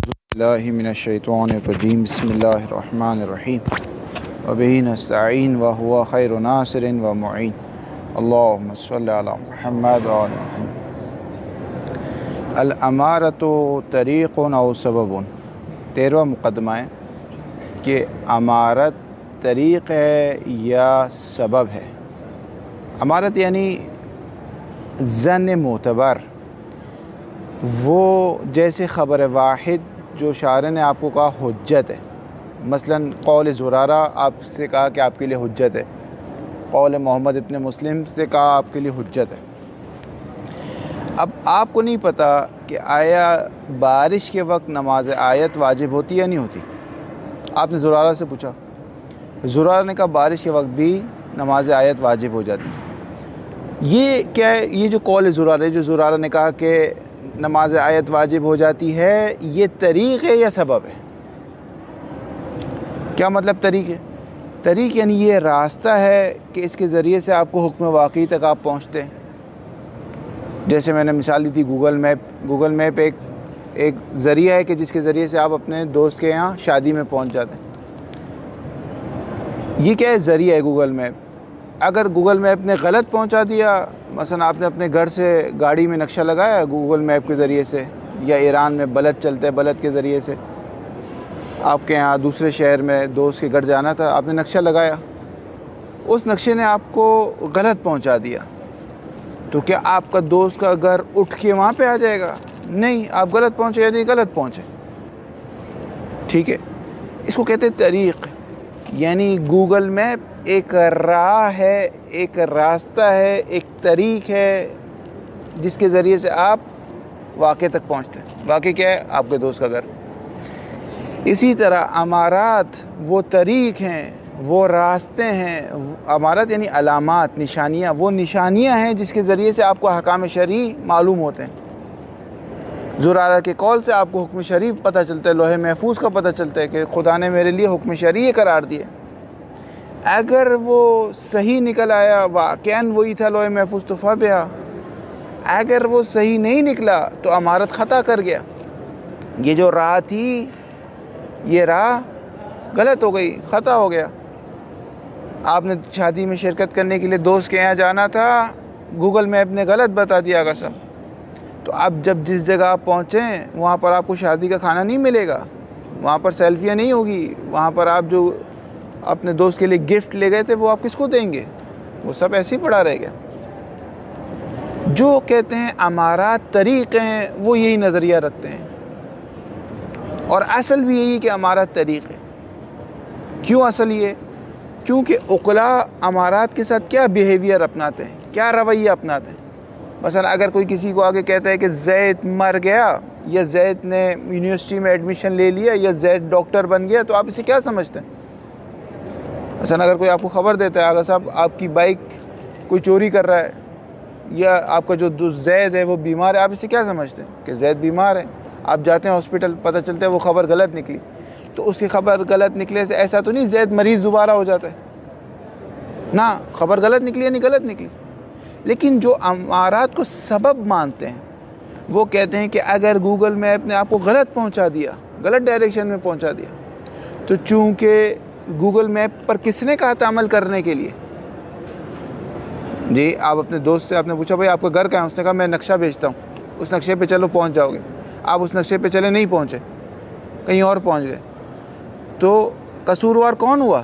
باللہ من الشیطان الرجیم بسم اللہ الرحمن الرحیم وبہ نستعین وہو خیر ناصر ومعین اللہم صلی علی محمد وعلی محمد۔ الامارۃ طریق او سبب، 13واں مقدمہ ہے کہ امارت طریق ہے یا سبب ہے۔ امارت یعنی ظن معتبر، وہ جیسے خبر واحد جو شاعر نے آپ کو کہا حجت ہے، مثلا قول زرارہ آپ سے کہا کہ آپ کے لیے حجت ہے، قول محمد ابن مسلم سے کہا آپ کے لیے حجت ہے۔ اب آپ کو نہیں پتہ کہ آیا بارش کے وقت نماز آیت واجب ہوتی یا نہیں ہوتی۔ آپ نے زرارہ سے پوچھا، زرارہ نے کہا بارش کے وقت بھی نماز آیت واجب ہو جاتی۔ یہ کیا ہے؟ یہ جو قول زرارہ ہے، جو زرارہ نے کہا کہ نماز آیت واجب ہو جاتی ہے، یہ طریق ہے یا سبب ہے؟ کیا مطلب طریق ہے؟ طریق یعنی یہ راستہ ہے کہ اس کے ذریعے سے آپ کو حکم واقعی تک آپ پہنچتے ہیں۔ جیسے میں نے مثال دی تھی گوگل میپ۔ گوگل میپ ایک ذریعہ ہے کہ جس کے ذریعے سے آپ اپنے دوست کے یہاں شادی میں پہنچ جاتے ہیں۔ یہ کیا ہے؟ ذریعہ ہے گوگل میپ۔ اگر گوگل میپ نے غلط پہنچا دیا، مثلا آپ نے اپنے گھر سے گاڑی میں نقشہ لگایا گوگل میپ کے ذریعے سے، یا ایران میں بلد چلتے ہیں، بلد کے ذریعے سے آپ کے یہاں دوسرے شہر میں دوست کے گھر جانا تھا، آپ نے نقشہ لگایا، اس نقشے نے آپ کو غلط پہنچا دیا، تو کیا آپ کا دوست کا گھر اٹھ کے وہاں پہ آ جائے گا؟ نہیں، آپ غلط پہنچے یا نہیں غلط پہنچے، ٹھیک ہے۔ اس کو کہتے ہیں طریق، یعنی گوگل میپ ایک راہ ہے، ایک راستہ ہے، ایک طریق ہے جس کے ذریعے سے آپ واقع تک پہنچتے ہیں۔ واقع کیا ہے؟ آپ کے دوست کا گھر۔ اسی طرح امارات وہ طریق ہیں، وہ راستے ہیں۔ امارات یعنی علامات، نشانیاں، وہ نشانیاں ہیں جس کے ذریعے سے آپ کو احکام شرعی معلوم ہوتے ہیں۔ زرارہ کے قول سے آپ کو حکم شرعی پتہ چلتا ہے، لوح محفوظ کا پتہ چلتا ہے کہ خدا نے میرے لیے حکم شرعی قرار دیا۔ اگر وہ صحیح نکل آیا، واقعاً وہی تھا لوح محفوظ، تو فبہا۔ اگر وہ صحیح نہیں نکلا تو امارت خطا کر گیا، یہ جو راہ تھی یہ راہ غلط ہو گئی، خطا ہو گیا۔ آپ نے شادی میں شرکت کرنے کے لیے دوست کے یہاں جانا تھا، گوگل میپ نے غلط بتا دیا گا سب، تو اب جب جس جگہ آپ پہنچیں وہاں پر آپ کو شادی کا کھانا نہیں ملے گا، وہاں پر سیلفیاں نہیں ہوگی، وہاں پر آپ جو اپنے دوست کے لیے گفٹ لے گئے تھے وہ آپ کس کو دیں گے؟ وہ سب ایسے ہی پڑا رہ گیا۔ جو کہتے ہیں امارات طریق ہیں، وہ یہی نظریہ رکھتے ہیں، اور اصل بھی یہی کہ امارات طریق ہے۔ کیوں اصل یہ؟ کیونکہ عقلاء امارات کے ساتھ کیا بیہیویئر اپناتے ہیں، کیا رویہ اپناتے ہیں۔ مثلا اگر کوئی کسی کو آگے کہتا ہے کہ زید مر گیا، یا زید نے یونیورسٹی میں ایڈمیشن لے لیا، یا زید ڈاکٹر بن گیا، تو آپ اسے کیا سمجھتے ہیں؟ مثلا اگر کوئی آپ کو خبر دیتا ہے آغا صاحب آپ کی بائک کوئی چوری کر رہا ہے، یا آپ کا جو زید ہے وہ بیمار ہے، آپ اسے کیا سمجھتے ہیں؟ کہ زید بیمار ہے۔ آپ جاتے ہیں ہاسپٹل، پتہ چلتا ہے وہ خبر غلط نکلی، تو اس کی خبر غلط نکلے سے ایسا تو نہیں زید مریض دوبارہ ہو جاتا ہے، نہ، خبر غلط نکلی یا نہیں غلط نکلی۔ لیکن جو امارات کو سبب مانتے ہیں وہ کہتے ہیں کہ اگر گوگل میپ نے آپ کو غلط پہنچا دیا، غلط ڈائریکشن میں پہنچا دیا، تو چونکہ گوگل میپ پر کس نے کہا تھا عمل کرنے کے لیے؟ جی، آپ اپنے دوست سے آپ نے پوچھا بھائی آپ کا گھر کہاں ہے؟ اس نے کہا میں نقشہ بھیجتا ہوں، اس نقشے پہ چلو پہنچ جاؤ گے۔ آپ اس نقشے پہ چلے، نہیں پہنچے، کہیں اور پہنچ گئے، تو قصوروار کون ہوا؟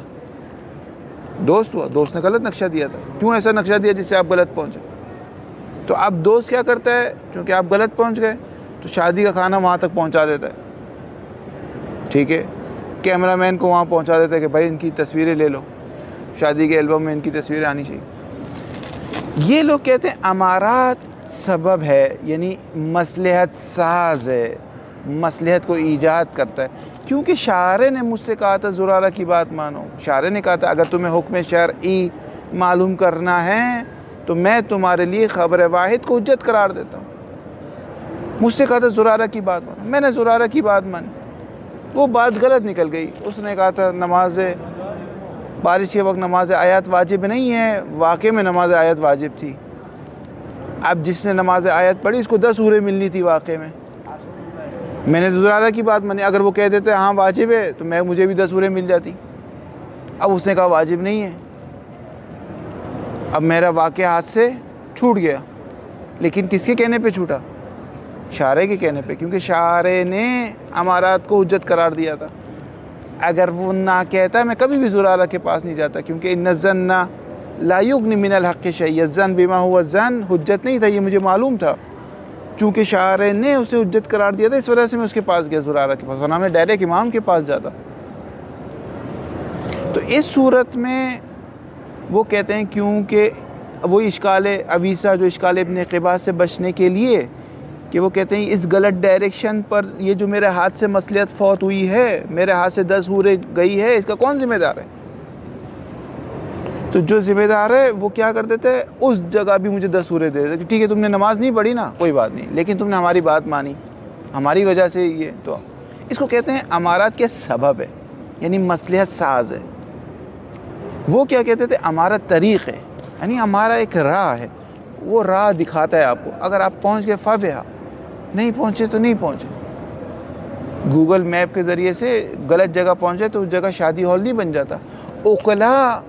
دوست ہوا، دوست نے غلط نقشہ دیا تھا۔ کیوں ایسا نقشہ دیا جس سے آپ غلط پہنچے؟ تو اب دوست کیا کرتا ہے؟ چونکہ آپ غلط پہنچ گئے تو شادی کا کھانا وہاں تک پہنچا دیتا ہے، ٹھیک ہے، کیمرہ مین کو وہاں پہنچا دیتا ہے کہ بھائی ان کی تصویریں لے لو، شادی کے البم میں ان کی تصویریں آنی چاہیے۔ یہ لوگ کہتے ہیں امارات سبب ہے، یعنی مصلحت ساز ہے، مصلحت کو ایجاد کرتا ہے۔ کیونکہ شاعر نے مجھ سے کہا تھا زرارہ کی بات مانو، شاعر نے کہا تھا اگر تمہیں حکم شرعی معلوم کرنا ہے تو میں تمہارے لیے خبر واحد کو حجت قرار دیتا ہوں۔ مجھ سے کہا تھا زرارہ کی بات مانو، میں نے زرارہ کی بات مانی، وہ بات غلط نکل گئی۔ اس نے کہا تھا نماز بارش کے وقت نماز آیات واجب نہیں ہے، واقع میں نماز آیات واجب تھی۔ اب جس نے نماز آیات پڑھی اس کو 10 حوریں ملنی تھی واقع میں، میں نے زرارہ کی بات مانی. اگر وہ کہہ دیتے ہاں واجب ہے تو مجھے بھی 10 حوریں مل جاتی. اب اس نے کہا واجب نہیں ہے. اب میرا واقعہ ہاتھ سے چھوٹ گیا. لیکن کس کے کہنے پہ چھوٹا؟ شارع کے کہنے پہ, کیونکہ شارع نے امارات کو حجت قرار دیا تھا. اگر وہ نہ کہتا میں کبھی بھی زرارہ کے پاس نہیں جاتا, کیونکہ ان الظن لا یغنی من الحق شیء, الظن بما هو الظن حجت نہیں تھا, یہ مجھے معلوم تھا. چونکہ شارع نے اسے حجت قرار دیا تھا, اس وجہ سے میں اس کے پاس گیا, زرارہ کے پاس, ورنہ میں ڈائریکٹ امام کے پاس جاتا. تو اس صورت میں وہ کہتے ہیں کیونکہ وہ اشکال عویسہ جو اشکال ابن قبا سے بچنے کے لیے کہ وہ کہتے ہیں اس غلط ڈائریکشن پر یہ جو میرے ہاتھ سے مصلحت فوت ہوئی ہے, میرے ہاتھ سے 10 حوریں گئی ہے, اس کا کون ذمہ دار ہے؟ تو جو ذمہ دار ہے وہ کیا کر دیتے ہیں, اس جگہ بھی مجھے 10 حوریں دے دیتے. ٹھیک ہے تم نے نماز نہیں پڑھی نا, کوئی بات نہیں, لیکن تم نے ہماری بات مانی, ہماری وجہ سے یہ. تو اس کو کہتے ہیں امارات کے سبب ہے, یعنی مصلحت ساز ہے. وہ کیا کہتے تھے, امارت طریق ہے, یعنی ہمارا ایک راہ ہے, وہ راہ دکھاتا ہے آپ کو. اگر آپ پہنچ گئے فبہا, نہیں پہنچے تو نہیں پہنچے. گوگل میپ کے ذریعے سے غلط جگہ پہنچے تو اس جگہ شادی ہال نہیں بن جاتا. عقلا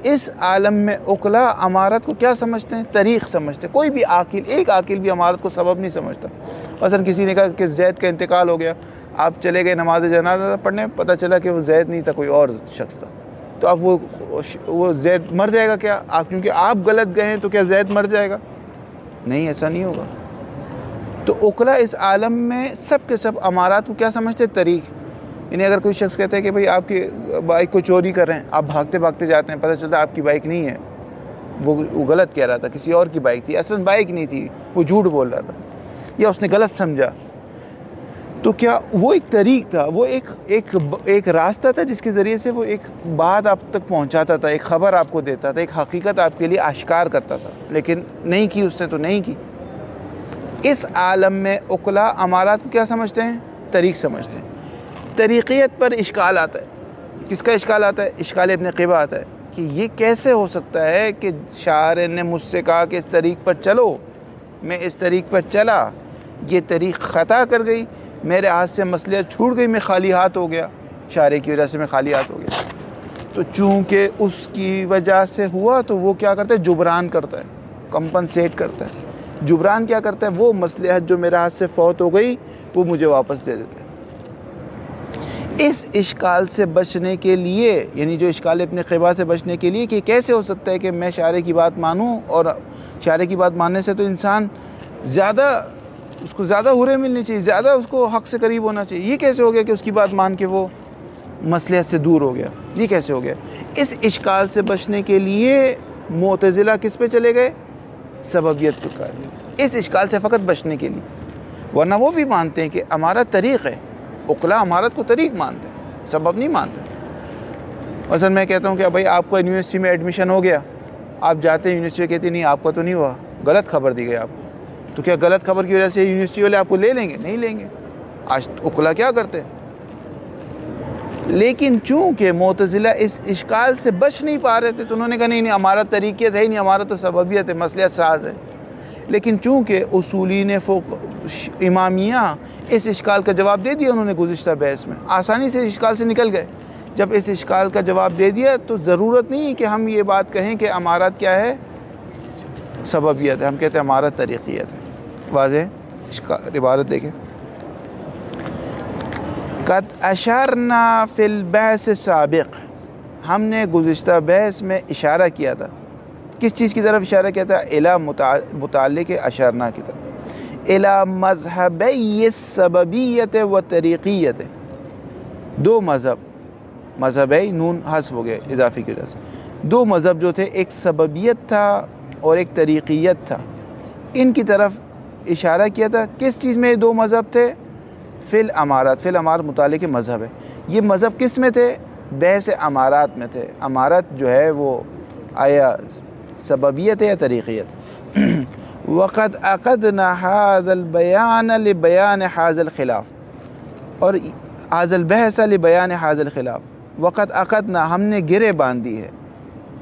اس عالم میں عقلا امارت کو کیا سمجھتے ہیں؟ طریق سمجھتے ہیں. کوئی بھی عاقل, ایک عاقل بھی امارت کو سبب نہیں سمجھتا. مثلا کسی نے کہا کہ زید کا انتقال ہو گیا, آپ چلے گئے نماز جنازہ پڑھنے, پتہ چلا کہ وہ زید نہیں تھا, کوئی اور شخص تھا. تو اب وہ زید مر جائے گا کیا؟ کیونکہ آپ غلط گئے ہیں تو کیا زید مر جائے گا؟ نہیں, ایسا نہیں ہوگا. تو عقلا اس عالم میں سب کے سب امارات کو کیا سمجھتے ہیں؟ طریق. یعنی اگر کوئی شخص کہتا ہے کہ بھئی آپ کی بائک کو چوری کر رہے ہیں, آپ بھاگتے بھاگتے جاتے ہیں, پتہ چلتا ہے آپ کی بائک نہیں ہے, وہ غلط کہہ رہا تھا, کسی اور کی بائک تھی, اصلاً بائک نہیں تھی, وہ جھوٹ بول رہا تھا, یا اس نے غلط سمجھا. تو کیا وہ ایک طریق تھا, وہ ایک راستہ تھا جس کے ذریعے سے وہ ایک بات آپ تک پہنچاتا تھا, ایک خبر آپ کو دیتا تھا, ایک حقیقت آپ کے لیے آشکار کرتا تھا. لیکن نہیں کی اس نے تو نہیں کی. اس عالم میں عقلا امارات کو کیا سمجھتے ہیں؟ طریق سمجھتے ہیں. طریقیت پر اشکال آتا ہے. کس کا اشکال آتا ہے؟ اشکال ابن قبا آتا ہے کہ یہ کیسے ہو سکتا ہے کہ شاعر نے مجھ سے کہا کہ اس طریق پر چلو, میں اس طریق پر چلا, یہ طریق خطا کر گئی, میرے ہاتھ سے مصلحت چھوٹ گئی, میں خالی ہاتھ ہو گیا, شاعر کی وجہ سے میں خالی ہاتھ ہو گیا. تو چونکہ اس کی وجہ سے ہوا تو وہ کیا کرتا ہے؟ جبران کرتا ہے, کمپنسیٹ کرتا ہے. جبران کیا کرتا ہے؟ وہ مصلحت جو میرے ہاتھ سے فوت ہو گئی وہ مجھے واپس دے دیتا ہے. اس اشکال سے بچنے کے لیے, یعنی جو اشکال ابن قبا سے بچنے کے لیے کہ کیسے ہو سکتا ہے کہ میں شاعر کی بات مانوں, اور شاعر کی بات ماننے سے تو انسان اس کو زیادہ حوریں ملنی چاہیے, زیادہ اس کو حق سے قریب ہونا چاہیے, یہ کیسے ہو گیا کہ اس کی بات مان کے وہ مصلحت سے دور ہو گیا؟ یہ کیسے ہو گیا؟ اس اشکال سے بچنے کے لیے معتزلہ کس پہ چلے گئے؟ سببیت پہ کار. اس اشکال سے فقط بچنے کے لیے, ورنہ وہ بھی مانتے ہیں کہ امارت طریق ہے. عقلا امارت کو طریق مانتے ہیں, سبب نہیں مانتے. مثلا میں کہتا ہوں کہ بھائی آپ کو یونیورسٹی میں ایڈمیشن ہو گیا, آپ جاتے ہیں یونیورسٹی, کہتی نہیں آپ کا تو نہیں ہوا, غلط خبر دی گئی آپ کو. تو کیا غلط خبر کی وجہ سے یونیورسٹی والے آپ کو لے لیں گے؟ نہیں لیں گے. آج عقلا کیا کرتے ہیں؟ لیکن چونکہ معتزلہ اس اشکال سے بچ نہیں پا رہے تھے تو انہوں نے کہا نہیں امارت طریقیت ہے ہی نہیں, امارت تو سببیت ہے, مصلحت ساز ہے. لیکن چونکہ اصولین امامیہ اس اشکال کا جواب دے دیا انہوں نے گزشتہ بحث میں, آسانی سے اس اشکال سے نکل گئے. جب اس اشکال کا جواب دے دیا تو ضرورت نہیں کہ ہم یہ بات کہیں کہ امارت کیا ہے؟ سببیت ہے, ہم کہتے ہیں امارت طریقیت ہے. واضح عبارت دیکھیں, قد اشرنا فی البحث السابق, ہم نے گزشتہ بحث میں اشارہ کیا تھا. کس چیز کی طرف اشارہ کیا تھا؟ الی متعلق اشرنا کی طرف, الی مذہبی السببیت و طریقیت. دو مذہب, مذہبی نون حذف ہو گئے اضافی کی وجہ سے, دو مذہب جو تھے, ایک سببیت تھا اور ایک طریقیت تھا, ان کی طرف اشارہ کیا تھا. کس چیز میں یہ دو مذہب تھے؟ فی الامارات, فی الامارات متعلق مذہب ہے. یہ مذہب کس میں تھے؟ بحث امارات میں تھے. امارت جو ہے وہ آیا سببیت ہے یا طریقیت؟ وقد عقدنا هذا البیان لبیان هذا الخلاف, اور هذا البحث لبیان هذا الخلاف. وقد عقدنا, ہم نے گرے باندھی ہے,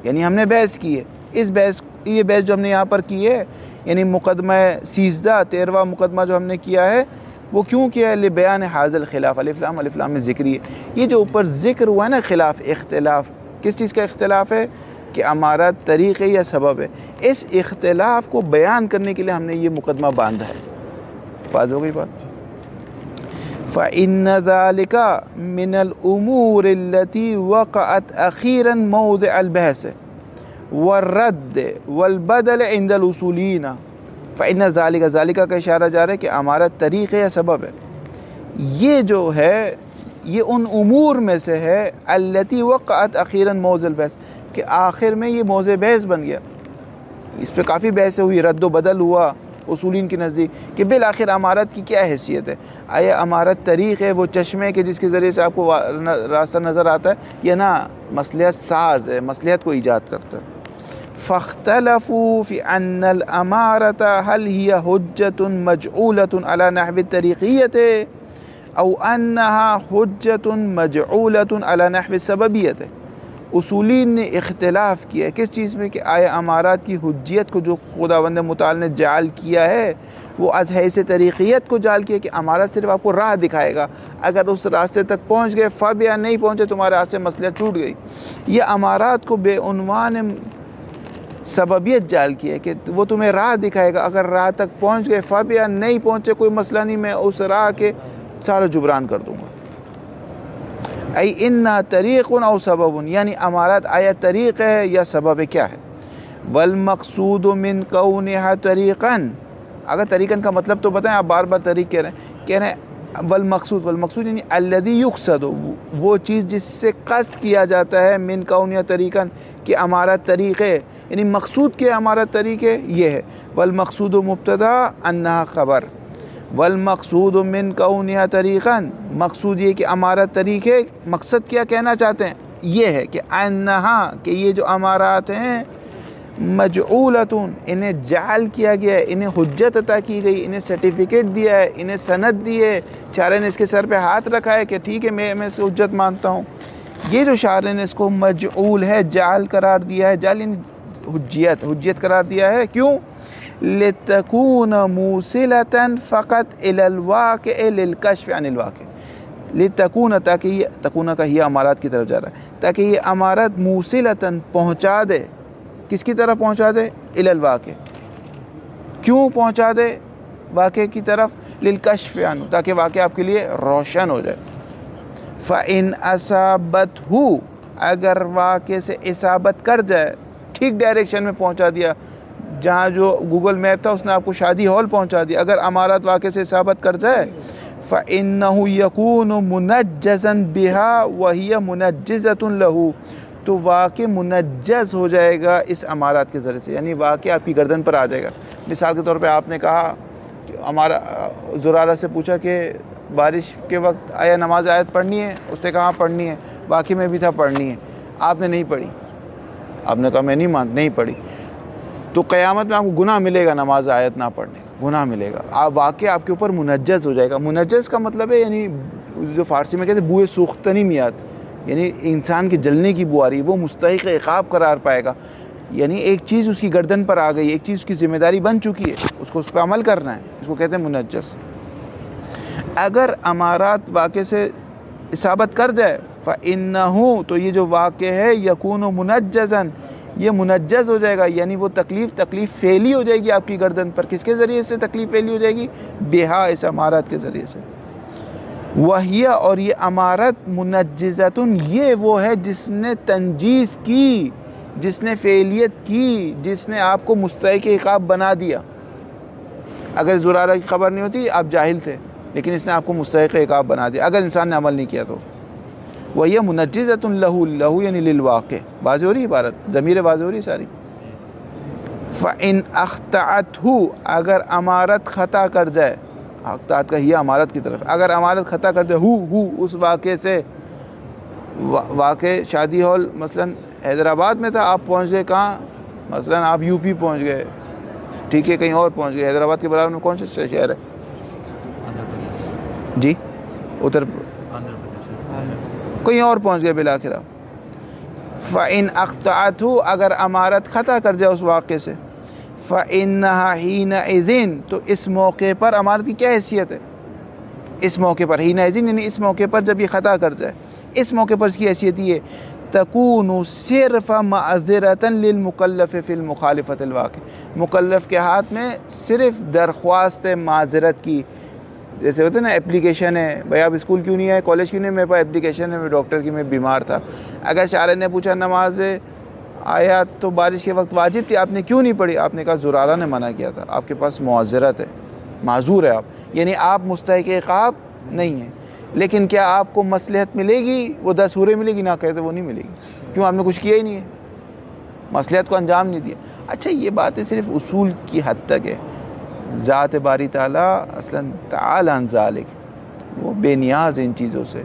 یعنی ہم نے بحث کی ہے. اس بحث, یہ بحث جو ہم نے یہاں پر کی ہے, یعنی مقدمہ 13واں مقدمہ جو ہم نے کیا ہے, وہ کیوں کیا ہے؟ لبیان حاضل خلاف، الف لام میں ذکری ہے. یہ جو اوپر ذکر ہوا ہے نا خلاف، اختلاف، کس چیز کا اختلاف ہے؟ کہ امارت طریق ہے یا سبب ہے. اس اختلاف کو بیان کرنے کے لیے ہم نے یہ مقدمہ باندھا ہے. واضح ہو گئی بات؟ فَإِنَّ ذَلِكَ مِنَ الْأُمُورِ الَّتِي وَقَعَتْ أَخِيرًا مَوْضِعَ الْبَحْثِ وَالرَّدِّ وَالْبَدَلِ عِنْدَ الْأُصُولِينَ. فَإِنَّ ذَلِكَ کا اشارہ جا رہا ہے کہ امارت طریق ہے یا سبب ہے. یہ جو ہے یہ ان امور میں سے ہے الَّتِي وَقَعَتْ أَخِيرًا مَوْضِعَ الْبَحْثِ، کہ آخر میں یہ موضوع بحث بن گیا. اس پہ کافی بحث ہوئی، رد و بدل ہوا اصولین کے نزدیک کہ بالآخر امارت کی کیا حیثیت ہے. آیا امارت طریق ہے، وہ چشمے کے جس کے ذریعے سے آپ کو راستہ نظر آتا ہے، یا نہ مصلحت ساز ہے، مصلحت کو ایجاد کرتا ہے. فاختلفوا في أن الأمارة هل هي حجة مجعولة على نحو الطريقية أو أنها حجة مجعولة على نحو السببية. اصولین نے اختلاف کیا ہے کس چیز میں؟ کہ آیا امارات کی حجیت کو جو خداوند متعال نے جعل کیا ہے وہ از حیث طریقیت کو جعل کیا کہ امارت صرف آپ کو راہ دکھائے گا، اگر اس راستے تک پہنچ گئے فب، یا نہیں پہنچے تمہارے ہاتھ سے مصلحت چھوٹ گئی. یہ امارات کو بے عنوان سببیت جعل کیا ہے کہ وہ تمہیں راہ دکھائے گا، اگر راہ تک پہنچ گئے فب، یا نہیں پہنچے کوئی مسئلہ نہیں، میں اس راہ کے سارا جبران کر دوں گا. ای انہا طریق او سبب، یعنی امارات آیا طریق ہے یا سبب ہے، کیا ہے؟ والمقصود من کونہا طریقا، اگر طریقاً کا مطلب تو بتائیں، آپ بار بار طریق کہہ رہے ہیں. والمقصود یعنی الذی یقصد، وہ چیز جس سے قصد کیا جاتا ہے، من کونہا طریقا، کہ امارات طریق ہے، یعنی مقصود کیا امارات طریق ہے یہ ہے. والمقصود مبتدا انہا خبر. والمقصود من کونہا طریقا، مقصود یہ کہ امارت طریق ہے، مقصد کیا کہنا چاہتے ہیں؟ یہ ہے کہ انہا، کہ یہ جو امارات ہیں، مجعولتون، انہیں جعل کیا گیا ہے، انہیں حجت عطا کی گئی، انہیں سرٹیفکیٹ دیا ہے، انہیں سند دی ہے، شارع نے اس کے سر پہ ہاتھ رکھا ہے کہ ٹھیک ہے میں اس کو حجت مانتا ہوں. یہ جو شارع نے اس کو مجعول ہے، جعل قرار دیا ہے، جعل یعنی حجیت قرار دیا ہے. کیوں؟ لتکون موصلتا فقط الى الواقع للکشف عن الواقع. لتکون، تاکہ یہ تکون کا ہی امارات کی طرف جا رہا ہے، تاکہ یہ امارات موصلتا پہنچا دے، کس کی طرف پہنچا دے؟ الى الواقع. کیوں پہنچا دے واقع کی طرف؟ للکشف عنہ، تاکہ واقع آپ کے لیے روشن ہو جائے. فإن اصابتہ، اگر واقع سے اصابت کر جائے، ٹھیک ڈائریکشن میں پہنچا دیا، جہاں جو گوگل میپ تھا اس نے آپ کو شادی ہال پہنچا دیا، اگر امارات واقع سے اصابت کر جائے، فإنه يكون منجزا بها وهي منجزة له، تو واقع منجز ہو جائے گا اس امارات کے ذریعے سے، یعنی واقع آپ کی گردن پر آ جائے گا. مثال کے طور پہ آپ نے کہا کہ ہمارا زرارہ سے پوچھا کہ بارش کے وقت آیا نماز آیت پڑھنی ہے؟ اس نے کہا پڑھنی ہے. واقع میں بھی تھا پڑھنی ہے، آپ نے نہیں پڑھی، آپ نے کہا میں نہیں پڑھی، تو قیامت میں آپ کو گناہ ملے گا نماز آیت نہ پڑھنے کا، گناہ ملے گا. آپ واقع آپ کے اوپر منجز ہو جائے گا. منجز کا مطلب ہے یعنی جو فارسی میں کہتے ہیں بوئے سوختنی میاد، یعنی انسان کے جلنے کی بو آ رہی، وہ مستحق عقاب قرار پائے گا. یعنی ایک چیز اس کی گردن پر آ گئی، ایک چیز اس کی ذمہ داری بن چکی ہے، اس کو اس پہ عمل کرنا ہے، اس کو کہتے ہیں منجز. اگر امارات واقع سے اصابت کر جائے، فإنہ، تو یہ جو واقع ہے، یکون منجزا، یہ منجز ہو جائے گا، یعنی وہ تکلیف فعلی ہو جائے گی آپ کی گردن پر. کس کے ذریعے سے تکلیف فعلی ہو جائے گی؟ بہا، اس امارات کے ذریعے سے. وہی، اور یہ امارت منجزتن، یہ وہ ہے جس نے تنجیز کی، جس نے فعلیت کی، جس نے آپ کو مستحق عقاب بنا دیا. اگر زرارہ کی خبر نہیں ہوتی آپ جاہل تھے، لیکن اس نے آپ کو مستحق عقاب بنا دیا اگر انسان نے عمل نہیں کیا تو. وہی منجزۃ لہ یعنی للواقع. واضح ہو رہی عبارت؟ ضمیر واضح ہو رہی ساری. فإن اخطأتہ، اگر امارت خطا کر جائے، اخطاءت کا ہی امارت کی طرف، اگر امارت خطا کر جائے اس واقع سے، واقع شادی ہال مثلا حیدرآباد میں تھا، آپ پہنچ گئے کہاں؟ مثلا آپ یو پی پہنچ گئے، ٹھیک ہے، کہیں اور پہنچ گئے. حیدرآباد کے برابر میں کون سا شہر ہے؟ جی اتر کہیں اور پہنچ گئے بالآخر. فإن اخطأتہ، اگر امارت خطا کر جائے اس واقع سے، فإنہا حینئذ، تو اس موقع پر امارت کی کیا حیثیت ہے؟ اس موقع پر حین اذن یعنی اس موقع پر جب یہ خطا کر جائے، اس موقع پر اس کی حیثیت یہ تکون صرف معذرۃ للمکلف فی المخالفۃ الواقع، مکلف کے ہاتھ میں صرف درخواست معذرت کی، جیسے ہوتا ہے نا اپلیکیشن ہے، بھائی آپ اسکول کیوں نہیں آئے، کالج کیوں نہیں، میرے پاس اپلیکیشن ہے، میں ڈاکٹر کی میں بیمار تھا۔ اگر شارع نے پوچھا نماز آیات تو بارش کے وقت واجب تھی، آپ نے کیوں نہیں پڑھی، آپ نے کہا زرارہ نے منع کیا تھا، آپ کے پاس معذرت ہے، معذور ہے آپ، یعنی آپ مستحق عقاب نہیں ہیں، لیکن کیا آپ کو مصلحت ملے گی، وہ 10 سورے ملے گی، نہ کہتے وہ نہیں ملے گی، کیوں، آپ نے کچھ کیا ہی نہیں ہے، مصلحت کو انجام نہیں دیا۔ اچھا یہ باتیں صرف اصول کی حد تک ہے، ذات باری تعالیٰ اصلاً تعالی عن ذالک، وہ بے نیاز ان چیزوں سے،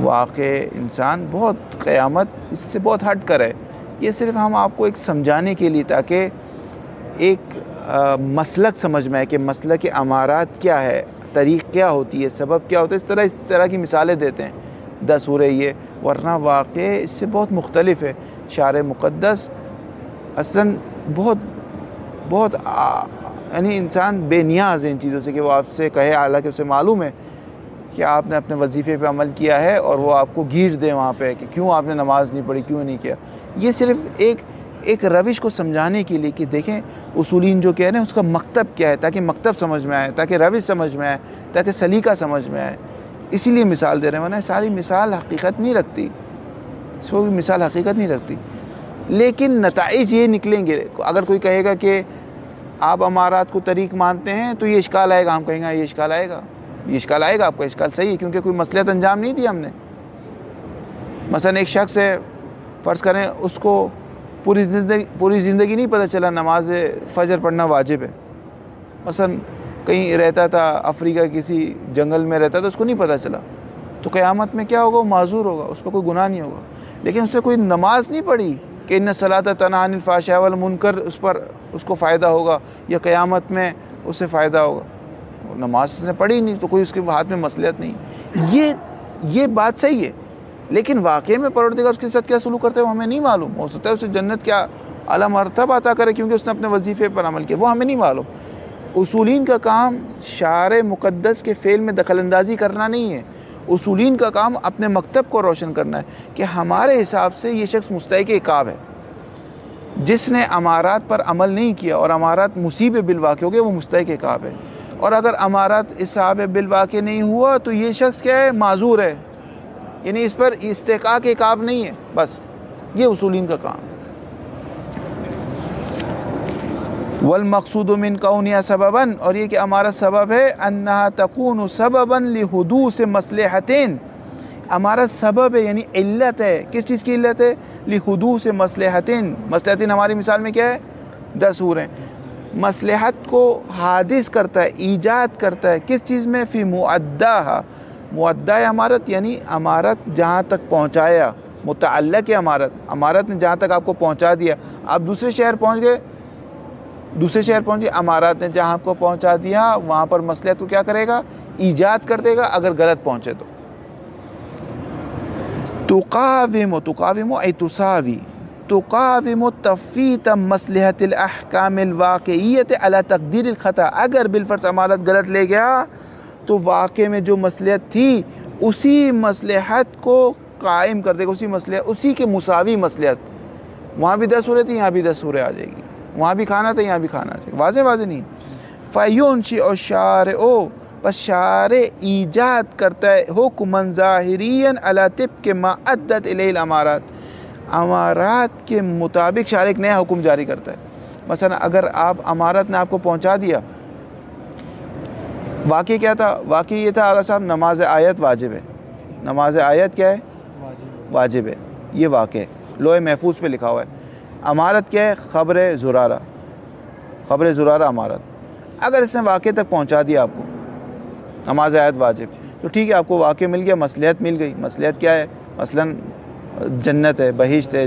واقع انسان بہت قیامت اس سے بہت ہٹ کر ہے، یہ صرف ہم آپ کو ایک سمجھانے کے لیے تاکہ ایک مسلک سمجھ میں آئے کہ مسلک امارات کیا ہے، طریق کیا ہوتی ہے، سبب کیا ہوتا ہے، اس طرح کی مثالیں دیتے ہیں 10 سورے یہ، ورنہ واقع اس سے بہت مختلف ہے۔ شارع مقدس اصلاً بہت یعنی انسان بے نیاز ہے ان چیزوں سے کہ وہ آپ سے کہے، حالانکہ اسے معلوم ہے کہ آپ نے اپنے وظیفے پہ عمل کیا ہے، اور وہ آپ کو گیر دے وہاں پہ کہ کیوں آپ نے نماز نہیں پڑھی، کیوں نہیں کیا۔ یہ صرف ایک روش کو سمجھانے کے لیے کہ دیکھیں اصولین جو کہہ رہے ہیں اس کا مکتب کیا ہے، تاکہ مکتب سمجھ میں آئے، تاکہ روش سمجھ میں آئے، تاکہ سلیقہ سمجھ میں آئے، اسی لیے مثال دے رہے ہیں، ورنہ ساری مثال حقیقت نہیں رکھتی، کوئی مثال حقیقت نہیں رکھتی، لیکن نتائج یہ نکلیں گے۔ اگر کوئی کہے گا کہ آپ امارات کو طریق مانتے ہیں تو یہ اشکال آئے گا، ہم کہیں گے یہ اشکال آئے گا، یہ اشکال آئے گا، آپ کا اشکال صحیح ہے، کیونکہ کوئی مصلحت انجام نہیں دیا ہم نے۔ مثلا ایک شخص ہے، فرض کریں اس کو پوری زندگی نہیں پتہ چلا نماز فجر پڑھنا واجب ہے، مثلا کہیں رہتا تھا افریقہ کسی جنگل میں رہتا تھا، اس کو نہیں پتہ چلا، تو قیامت میں کیا ہوگا، وہ معذور ہوگا، اس پہ کوئی گناہ نہیں ہوگا، لیکن اس سے کوئی نماز نہیں پڑھی کہ ان الصلاۃ تنہی عن الفحشاء والمنکر، اس کو فائدہ ہوگا یا قیامت میں اسے فائدہ ہوگا، نماز اس نے پڑھی نہیں تو کوئی اس کے ہاتھ میں مصلحت نہیں۔ یہ بات صحیح ہے، لیکن واقعے میں پروردگار اس کے ساتھ کیا سلوک کرتے ہیں وہ ہمیں نہیں معلوم، ہو سکتا ہے اسے جنت کیا اعلیٰ مرتبہ عطا کرے کیونکہ اس نے اپنے وظیفے پر عمل کیا، وہ ہمیں نہیں معلوم۔ اصولین کا کام شارع مقدس کے فعل میں دخل اندازی کرنا نہیں ہے، اصولین کا کام اپنے مکتب کو روشن کرنا ہے کہ ہمارے حساب سے یہ شخص مستحق عقاب ہے، جس نے امارات پر عمل نہیں کیا اور امارات مصیب بالواقع ہو گئے، وہ مستحق عقاب ہے، اور اگر امارات اصحاب بالواقع نہیں ہوا تو یہ شخص کیا ہے، معذور ہے، یعنی اس پر استحقاق عقاب نہیں ہے، بس یہ اصولین کا کام ہے۔ والمقصود من کونها سببا، اور یہ کہ ہمارا سبب ہے، انہا تکون سببا لحدوث مصلحتین، ہمارا سبب ہے یعنی علت ہے، کس چیز کی علت ہے، لحدوث مصلحتین، مصلحتین ہماری مثال میں کیا ہے، 10 سور ہیں، مصلحت کو حادث کرتا ہے، ایجاد کرتا ہے، کس چیز میں، فی معداہا، معدہ امارت یعنی امارت جہاں تک پہنچایا، متعلق ہے امارت نے جہاں تک آپ کو پہنچا دیا، آپ دوسرے شہر پہنچ گئے، امارات نے جہاں آپ کو پہنچا دیا وہاں پر مصلحت کو کیا کرے گا، ایجاد کر دے گا اگر غلط پہنچے تو۔ تقاوم ای تساوی، تقاوم تفویت مصلحت الاحکام الواقعیت علی تقدیر الخطا، اگر بالفرض امارت غلط لے گیا تو واقع میں جو مصلحت تھی اسی مصلحت کو قائم کر دے گا، اسی کے مساوی مصلحت، وہاں بھی 10 سورے تھی یہاں بھی 10 سورے آ جائے گی، وہاں بھی کھانا تھا یہاں بھی کھانا آ جائے گا، واضح نہیں۔ فَيُنْشِئُ الشَّارِعُ، بس شارع ایجاد کرتا ہے، حکماً ظاہریاً علی طبق ما عدت الیہ الامارات، امارات کے مطابق شارع ایک نیا حکم جاری کرتا ہے۔ مثلا اگر آپ امارت نے آپ کو پہنچا دیا، واقعی کیا تھا، واقعی یہ تھا، اگر صاحب نماز آیت واجب ہے، نماز آیت کیا ہے، واجب ہے، یہ واقع ہے، لوح محفوظ پہ لکھا ہوا ہے۔ امارت کیا ہے، خبر زرارہ امارت، اگر اس نے واقع تک پہنچا دیا آپ کو نماز آیت واجب، تو ٹھیک ہے، آپ کو واقع مل گیا، مصلحت مل گئی، مصلحت کیا ہے، مثلا جنت ہے، بہشت ہے،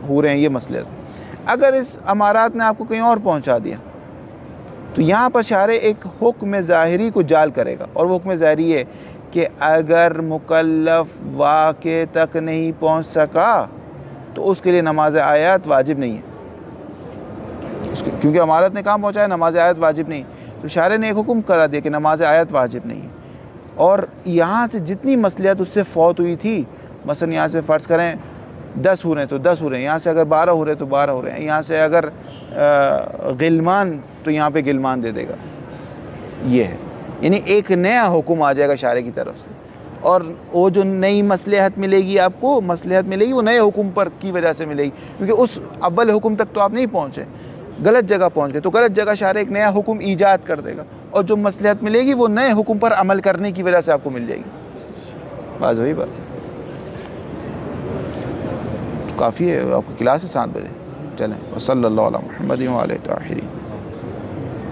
حور ہیں، یہ مصلحت ہے۔ اگر اس امارات نے آپ کو کہیں اور پہنچا دیا تو یہاں پر شارع ایک حکم ظاہری کو جال کرے گا، اور وہ حکم ظاہری ہے کہ اگر مکلف واقع تک نہیں پہنچ سکا تو اس کے لیے نماز آیات واجب نہیں ہے، کیونکہ امارت نے کہاں پہنچایا، نماز آیات واجب نہیں، تو شارع نے ایک حکم کرا دیا کہ نماز آیات واجب نہیں ہے۔ اور یہاں سے جتنی مصلحت اس سے فوت ہوئی تھی، مثلا یہاں سے فرض کریں 10 ہو رہے ہیں تو 10 ہو رہے ہیں، یہاں سے اگر 12 ہو رہے ہیں تو 12 ہو رہے ہیں، یہاں سے اگر غلمان تو یہاں پہ غلمان دے دے گا. یہ ہے، یعنی ایک نیا حکم آ جائے گا شارع کی طرف سے، اور وہ جو نئی مصلحت ملے گی آپ کو، مصلحت ملے گی وہ نئے حکم پر کی وجہ سے ملے گی، کیونکہ اس اول حکم تک تو آپ نہیں پہنچے، غلط جگہ پہنچ گئے، تو غلط جگہ شارع ایک نیا حکم ایجاد کر دے گا، اور جو مصلحت ملے گی وہ نئے حکم پر عمل کرنے کی وجہ سے آپ کو مل جائے گی. بس وہی بات کافی ہے. آپ کی کلاس ہے 7 بجے. چلیں، وصلی اللہ علی محمد و آلہ الطاہرین.